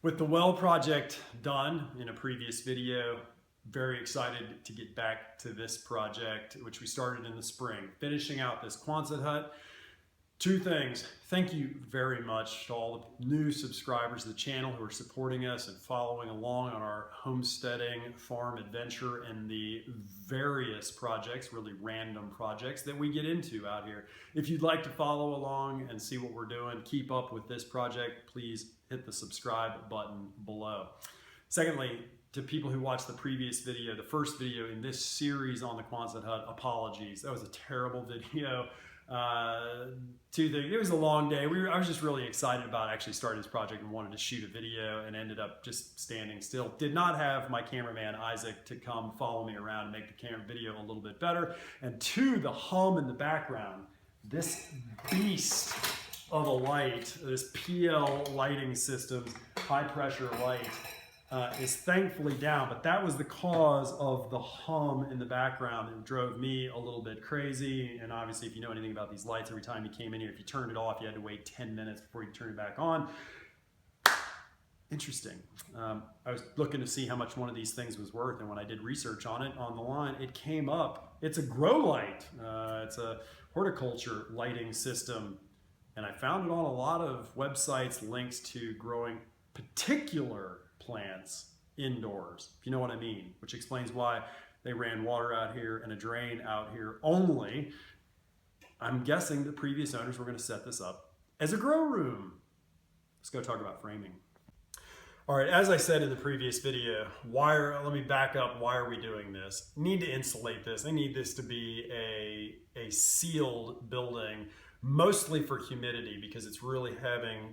With the well project done in a previous video, very excited to get back to this project, which we started in the spring, finishing out this Quonset hut. Two things. Thank you very much to all the new subscribers to the channel who are supporting us and following along on our homesteading farm adventure and the various projects, really random projects that we get into out here. If you'd like to follow along and see what we're doing, keep up with this project, please hit the subscribe button below. Secondly, to people who watched the previous video, the first video in this series on the Quonset hut, apologies. That was a terrible video. Two things. It was a long day. I was just really excited about actually starting this project and wanted to shoot a video and ended up just standing still. Did not have my cameraman Isaac to come follow me around and make the camera video a little bit better. And two, the hum in the background. This beast of a light, this PL lighting system, high pressure light, is thankfully down, but that was the cause of the hum in the background. It drove me a little bit crazy, and obviously if you know anything about these lights, every time you came in here, if you turned it off, you had to wait 10 minutes before you turned it back on. Interesting. I was looking to see how much one of these things was worth, and when I did research on it on the line, it came up. It's a grow light. It's a horticulture lighting system, and I found it on a lot of websites, links to growing particular plants indoors, if you know what I mean, which explains why they ran water out here and a drain out here only. I'm guessing the previous owners were going to set this up as a grow room. Let's go talk about framing. All right, as I said in the previous video, let me back up. Why are we doing this? Need to insulate this. I need this to be a sealed building, mostly for humidity, because it's really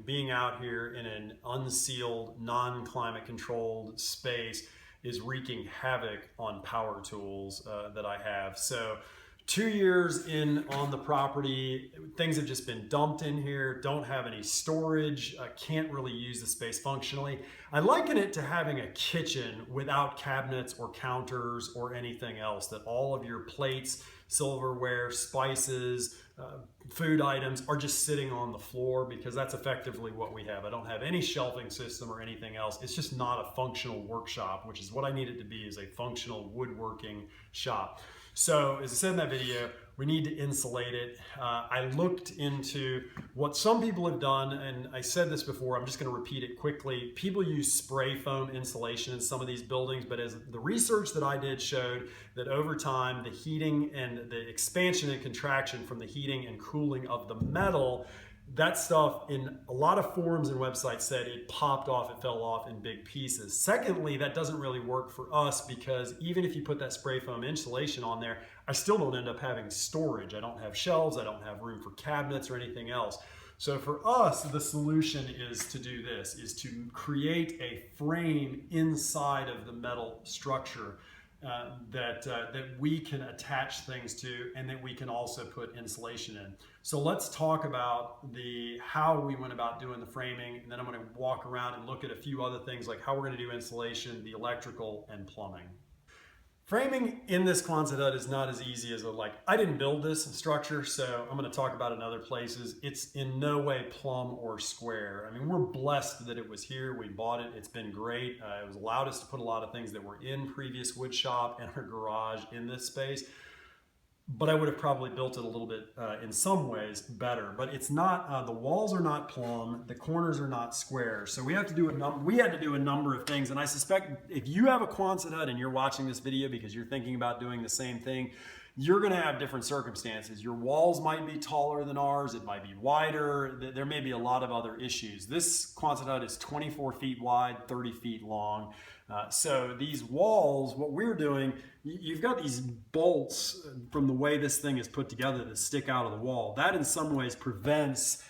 being out here in an unsealed, non-climate controlled space is wreaking havoc on power tools that I have. So 2 years in on the property, things have just been dumped in here, don't have any storage, can't really use the space functionally. I liken it to having a kitchen without cabinets or counters or anything else, that all of your plates, silverware, spices, food items are just sitting on the floor, because that's effectively what we have. I don't have any shelving system or anything else. It's just not a functional workshop, which is what I need it to be, is a functional woodworking shop. So as I said in that video, we need to insulate it. I looked into what some people have done, and I said this before, I'm just going to repeat it quickly. People use spray foam insulation in some of these buildings, but as the research that I did showed that over time, the heating and the expansion and contraction from the heating and cooling of the metal, that stuff in a lot of forums and websites said it popped off, it fell off in big pieces. Secondly, that doesn't really work for us, because even if you put that spray foam insulation on there, I still don't end up having storage. I don't have shelves, I don't have room for cabinets or anything else. So for us, the solution is to do this, is to create a frame inside of the metal structure that we can attach things to, and that we can also put insulation in. So let's talk about how we went about doing the framing, and then I'm going to walk around and look at a few other things like how we're going to do insulation, the electrical, and plumbing. Framing in this Quonset hut is not as easy as I didn't build this structure, so I'm going to talk about it in other places. It's in no way plumb or square. I mean, we're blessed that it was here. We bought it. It's been great. It was allowed us to put a lot of things that were in previous wood shop and our garage in this space. But I would have probably built it a little bit in some ways better. But it's not, the walls are not plumb, the corners are not square. So we had to do a number of things. And I suspect if you have a Quonset hut and you're watching this video because you're thinking about doing the same thing, you're going to have different circumstances. Your walls might be taller than ours, it might be wider, there may be a lot of other issues. This Quonset hut is 24 feet wide, 30 feet long. So these walls, what we're doing, you've got these bolts from the way this thing is put together that stick out of the wall. That in some ways prevents,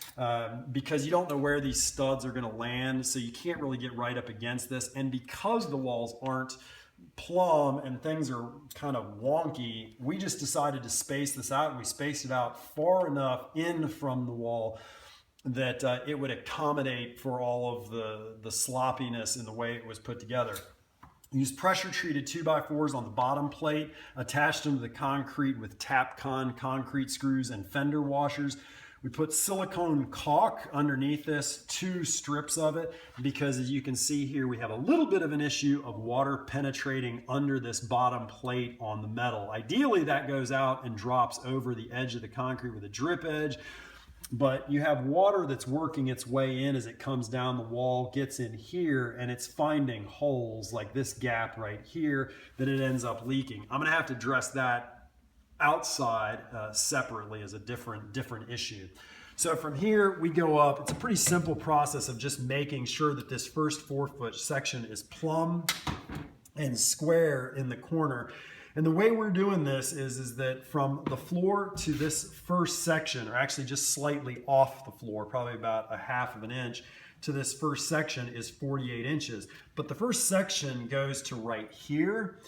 because you don't know where these studs are going to land, so you can't really get right up against this. And because the walls aren't plumb and things are kind of wonky, we just decided to space this out, and we spaced it out far enough in from the wall that it would accommodate for all of the sloppiness in the way it was put together. Use pressure treated 2x4s on the bottom plate, attached them to the concrete with Tapcon concrete screws and fender washers. We put silicone caulk underneath this, 2 strips of it, because as you can see here, we have a little bit of an issue of water penetrating under this bottom plate on the metal. Ideally, that goes out and drops over the edge of the concrete with a drip edge, but you have water that's working its way in as it comes down the wall, gets in here, and it's finding holes like this gap right here that it ends up leaking. I'm gonna have to address that outside separately as a different issue. So from here we go up. It's a pretty simple process of just making sure that this first 4-foot section is plumb and square in the corner. And the way we're doing this is that from the floor to this first section, or actually just slightly off the floor, probably about 1/2 of an inch, to this first section is 48 inches. But the first section goes to right here.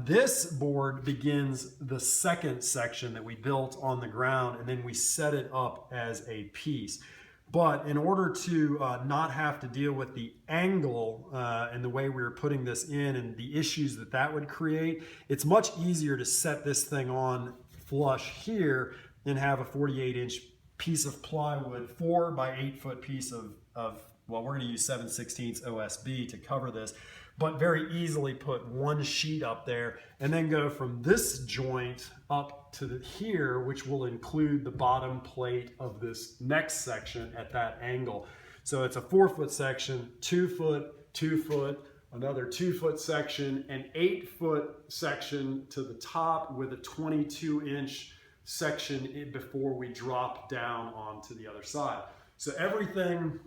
This board begins the second section that we built on the ground, and then we set it up as a piece. But in order to not have to deal with the angle and the way we were putting this in and the issues that that would create, it's much easier to set this thing on flush here and have a 48-inch piece of plywood, 4 by 8 foot piece of well, we're going to use 7/16 OSB to cover this, but very easily put 1 sheet up there and then go from this joint up to here, which will include the bottom plate of this next section at that angle. So it's a 4-foot section, 2 foot, 2 foot, another 2-foot section, an 8-foot section to the top with a 22-inch section before we drop down onto the other side. So everything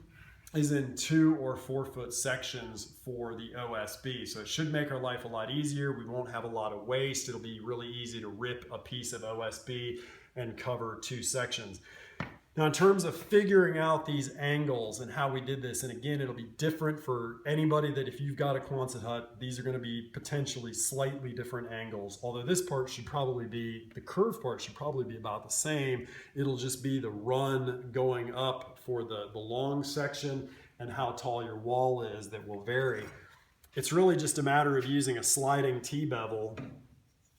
is in 2 or 4-foot sections for the OSB. So it should make our life a lot easier. We won't have a lot of waste. It'll be really easy to rip a piece of OSB and cover 2 sections. Now in terms of figuring out these angles and how we did this, and again, it'll be different for anybody that if you've got a Quonset hut, these are gonna be potentially slightly different angles. Although this part should probably be, the curved part should probably be about the same. It'll just be the run going up for the long section and how tall your wall is that will vary. It's really just a matter of using a sliding T-bevel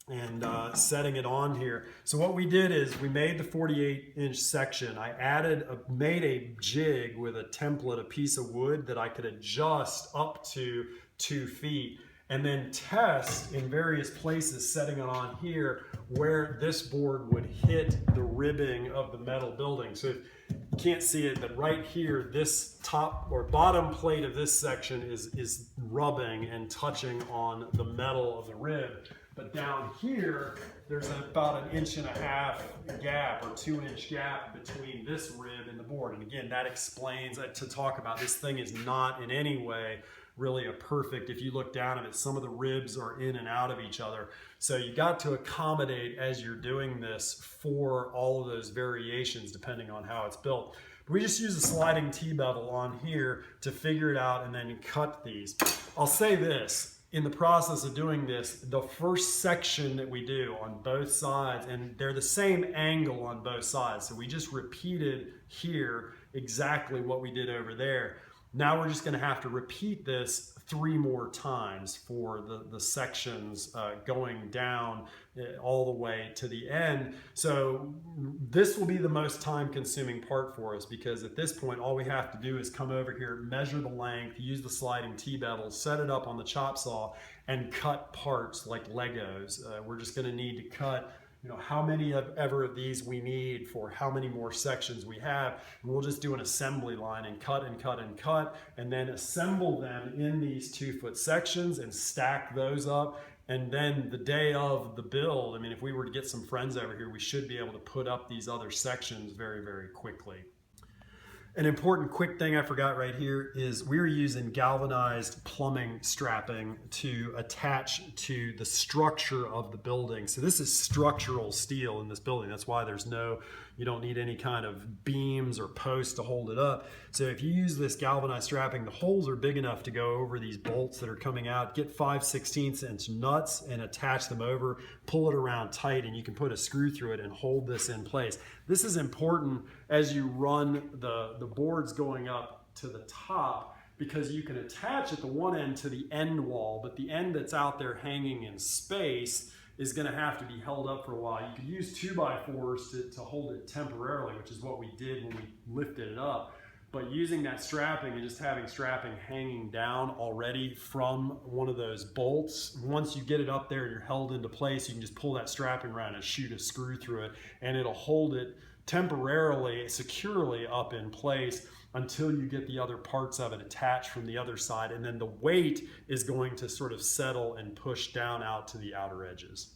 and setting it on here. So what we did is we made the 48-inch section. I made a jig with a template, a piece of wood that I could adjust up to 2 feet and then test in various places, setting it on here where this board would hit the ribbing of the metal building. So if you can't see it, but right here, this top or bottom plate of this section is rubbing and touching on the metal of the rib. But down here, there's about 1.5 inch gap or 2-inch gap between this rib and the board. And again, that explains, to talk about, this thing is not in any way really a perfect, if you look down at it, some of the ribs are in and out of each other. So you got to accommodate as you're doing this for all of those variations depending on how it's built. But we just use a sliding T-bevel on here to figure it out and then cut these. I'll say this. In the process of doing this, the first section that we do on both sides, and they're the same angle on both sides, so we just repeated here exactly what we did over there. Now we're just going to have to repeat this 3 more times for the sections going down all the way to the end. So this will be the most time-consuming part for us, because at this point all we have to do is come over here, measure the length, use the sliding T-bevel, set it up on the chop saw, and cut parts like Legos. We're just going to need to cut, you know, how many ever of these we need for how many more sections we have. And we'll just do an assembly line and cut and cut and cut, and then assemble them in these 2-foot sections and stack those up. And then the day of the build, I mean, if we were to get some friends over here, we should be able to put up these other sections very, very quickly. An important quick thing I forgot right here is we're using galvanized plumbing strapping to attach to the structure of the building. So this is structural steel in this building. That's why you don't need any kind of beams or posts to hold it up. So if you use this galvanized strapping, the holes are big enough to go over these bolts that are coming out. Get 5/16 inch nuts and attach them over, pull it around tight, and you can put a screw through it and hold this in place. This is important as you run the boards going up to the top, because you can attach at the one end to the end wall, but the end that's out there hanging in space is going to have to be held up for a while. You could use 2x4s to hold it temporarily, which is what we did when we lifted it up. But using that strapping and just having strapping hanging down already from one of those bolts, once you get it up there and you're held into place, you can just pull that strapping around and shoot a screw through it, and it'll hold it temporarily, securely up in place until you get the other parts of it attached from the other side, and then the weight is going to sort of settle and push down out to the outer edges.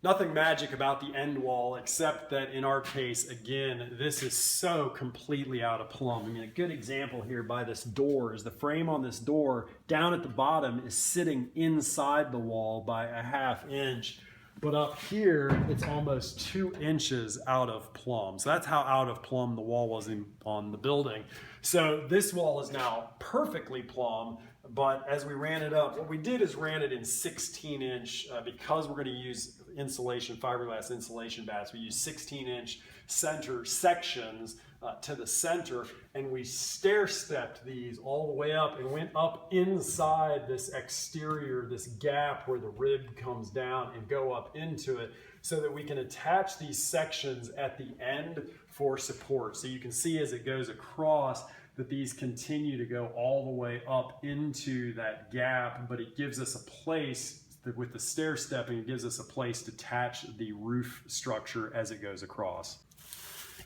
Nothing magic about the end wall, except that in our case, again, this is so completely out of plumb. I mean, a good example here by this door is the frame on this door down at the bottom is sitting inside the wall by a ½ inch. But up here, it's almost 2 inches out of plumb. So that's how out of plumb the wall was on the building. So this wall is now perfectly plumb, but as we ran it up, what we did is ran it in 16-inch, because we're going to use insulation, fiberglass insulation batts. We use 16-inch center sections to the center, and we stair-stepped these all the way up and went up inside this exterior, this gap where the rib comes down, and go up into it so that we can attach these sections at the end for support. So you can see as it goes across that these continue to go all the way up into that gap, but it gives us a place with the stair stepping, it gives us a place to attach the roof structure as it goes across.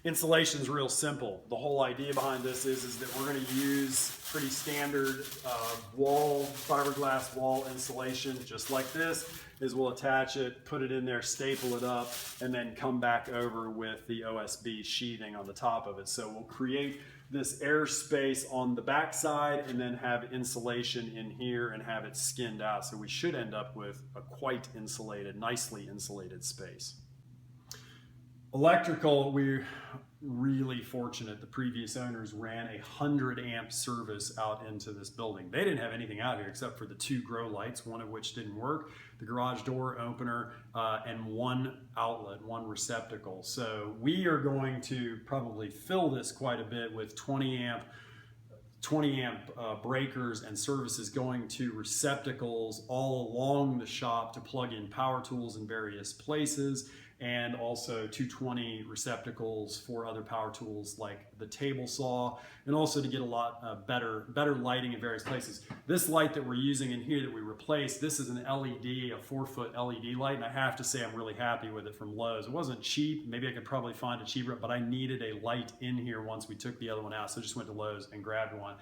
Insulation is real simple. The whole idea behind this is that we're going to use pretty standard fiberglass wall insulation, just like this. We'll attach it, put it in there, staple it up, and then come back over with the OSB sheathing on the top of it. So we'll create this air space on the back side and then have insulation in here and have it skinned out. So we should end up with a quite insulated, nicely insulated space. Electrical, we're really fortunate. The previous owners ran a 100-amp service out into this building. They didn't have anything out here except for the 2 grow lights, one of which didn't work, the garage door opener, and 1 outlet, 1 receptacle. So we are going to probably fill this quite a bit with 20-amp breakers and services going to receptacles all along the shop to plug in power tools in various places, and also 220 receptacles for other power tools like the table saw, and also to get a lot better lighting in various places. This light that we're using in here that we replaced, this is an LED, a 4-foot LED light, and I have to say I'm really happy with it from Lowe's. It wasn't cheap, maybe I could probably find it cheaper, but I needed a light in here once we took the other one out, so I just went to Lowe's and grabbed one.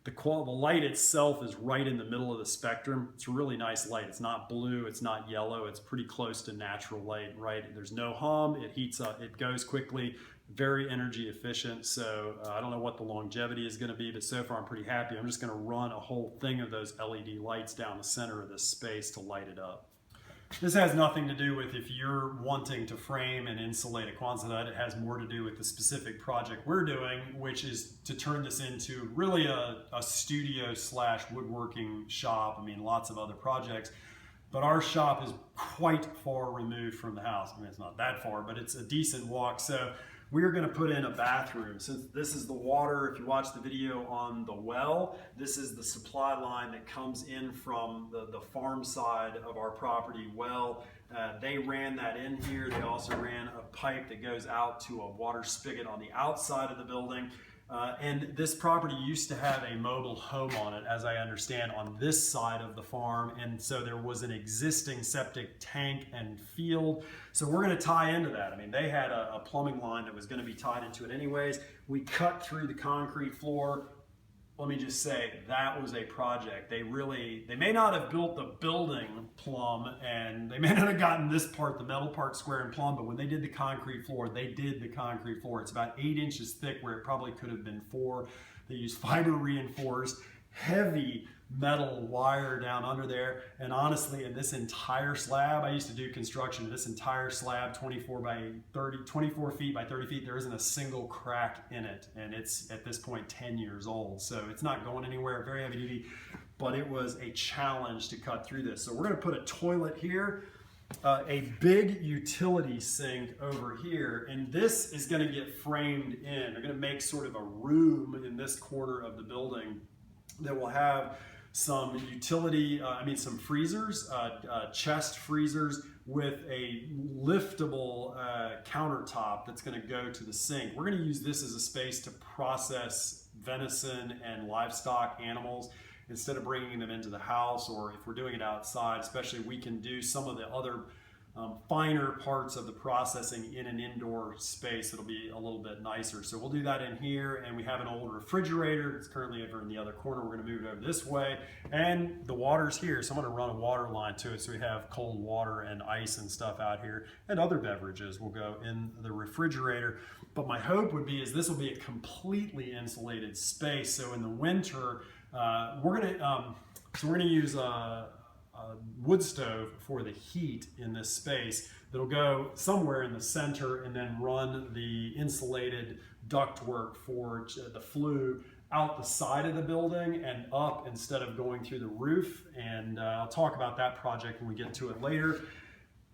The light itself is right in the middle of the spectrum. It's a really nice light. It's not blue, it's not yellow, it's pretty close to natural light, right? There's no hum, it heats up, it goes quickly, very energy efficient. So I don't know what the longevity is gonna be, but so far I'm pretty happy. I'm just gonna run a whole thing of those LED lights down the center of this space to light it up. This has nothing to do with if you're wanting to frame and insulate a Quonset. It has more to do with the specific project we're doing, which is to turn this into really a studio / woodworking shop. I mean, lots of other projects, but our shop is quite far removed from the house. I mean, it's not that far, but it's a decent walk. So we're going to put in a bathroom. Since this is the water, if you watch the video on the well, this is the supply line that comes in from the farm side of our property well. They ran that in here. They also ran a pipe that goes out to a water spigot on the outside of the building. And this property used to have a mobile home on it, as I understand, on this side of the farm. And so there was an existing septic tank and field. So we're going to tie into that. I mean, they had a plumbing line that was going to be tied into it anyways. We cut through the concrete floor. Let me just say, that was a project. They may not have built the building plumb, and they may not have gotten this part, the metal part, square and plumb, but when they did the concrete floor, they did the concrete floor. It's about 8 inches thick where it probably could have been 4. They used fiber reinforced, heavy metal wire down under there. And honestly, in this entire slab, I used to do construction, this entire slab, 24 feet by 30 feet, there isn't a single crack in it. And it's at this point 10 years old. So it's not going anywhere, very heavy duty, but it was a challenge to cut through this. So we're gonna put a toilet here, a big utility sink over here, and this is gonna get framed in. They're gonna make sort of a room in this corner of the building that will have some some freezers, chest freezers with a liftable countertop that's going to go to the sink. We're going to use this as a space to process venison and livestock animals instead of bringing them into the house, or if we're doing it outside, especially, we can do some of the other finer parts of the processing in an indoor space. It'll be a little bit nicer. So we'll do that in here, and we have an old refrigerator. It's currently over in the other corner. We're going to move it over this way, and the water's here, so I'm going to run a water line to it, so we have cold water and ice and stuff out here, and other beverages will go in the refrigerator. But my hope would be is this will be a completely insulated space. So in the winter, we're going to use a wood stove for the heat in this space that'll go somewhere in the center, and then run the insulated ductwork for the flue out the side of the building and up instead of going through the roof. And I'll talk about that project when we get to it later.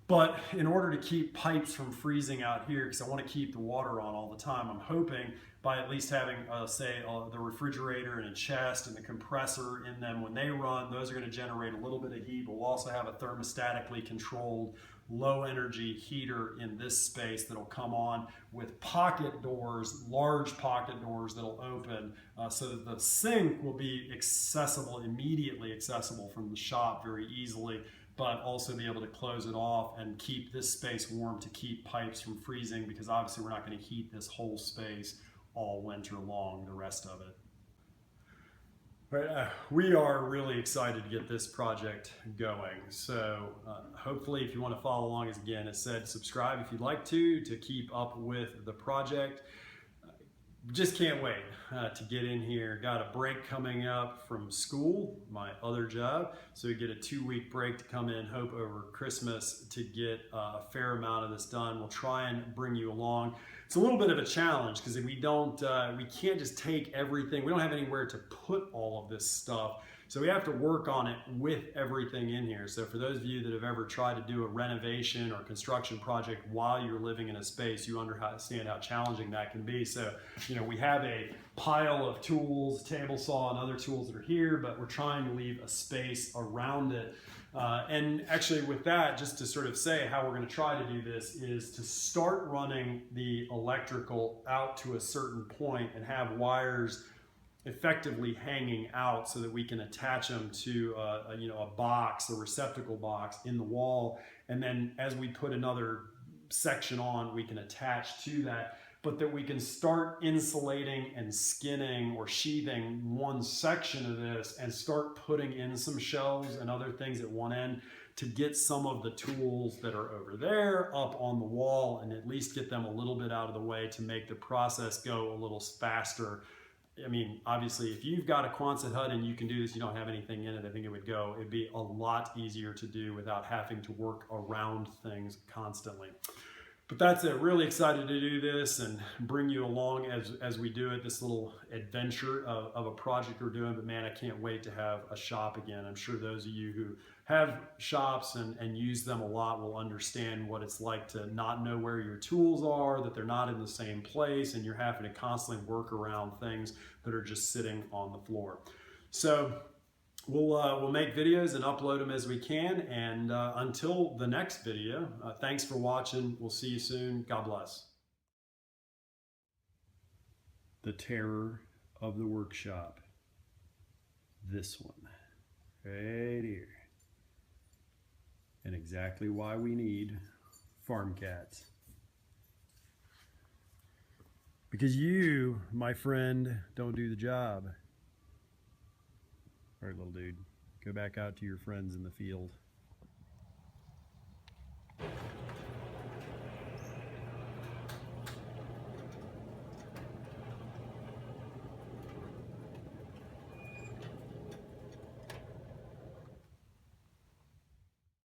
But in order to keep pipes from freezing out here, because I want to keep the water on all the time, I'm hoping by at least having, the refrigerator and a chest and the compressor in them when they run, those are going to generate a little bit of heat. But we'll also have a thermostatically controlled low energy heater in this space that'll come on with pocket doors, large pocket doors that'll open, so that the sink will be immediately accessible from the shop very easily, but also be able to close it off and keep this space warm to keep pipes from freezing, because obviously we're not going to heat this whole space all winter long, the rest of it. Right, we are really excited to get this project going. So hopefully, if you want to follow along, as again, it said, subscribe if you'd like to keep up with the project. Just can't wait to get in here. Got a break coming up from school, my other job. So we get a 2-week break to come in, hope over Christmas to get a fair amount of this done. We'll try and bring you along. It's a little bit of a challenge because we can't just take everything. We don't have anywhere to put all of this stuff. So we have to work on it with everything in here. So for those of you that have ever tried to do a renovation or construction project while you're living in a space, you understand how challenging that can be. So, we have a pile of tools, table saw and other tools that are here, but we're trying to leave a space around it. And actually with that, just to sort of say how we're going to try to do this is to start running the electrical out to a certain point and have wires effectively hanging out so that we can attach them to a box, a receptacle box in the wall. And then as we put another section on, we can attach to that, but that we can start insulating and skinning or sheathing one section of this and start putting in some shelves and other things at one end to get some of the tools that are over there up on the wall, and at least get them a little bit out of the way to make the process go a little faster. I mean, obviously, if you've got a Quonset hut and you can do this, you don't have anything in it, I think it'd be a lot easier to do without having to work around things constantly. But that's it. Really excited to do this and bring you along as we do it, this little adventure of a project we're doing. But man, I can't wait to have a shop again. I'm sure those of you who have shops and use them a lot will understand what it's like to not know where your tools are, that they're not in the same place, and you're having to constantly work around things that are just sitting on the floor. So we'll make videos and upload them as we can. And until the next video, thanks for watching. We'll see you soon. God bless. The terror of the workshop. This one right here. And exactly why we need farm cats. Because you, my friend, don't do the job. All right, little dude, go back out to your friends in the field.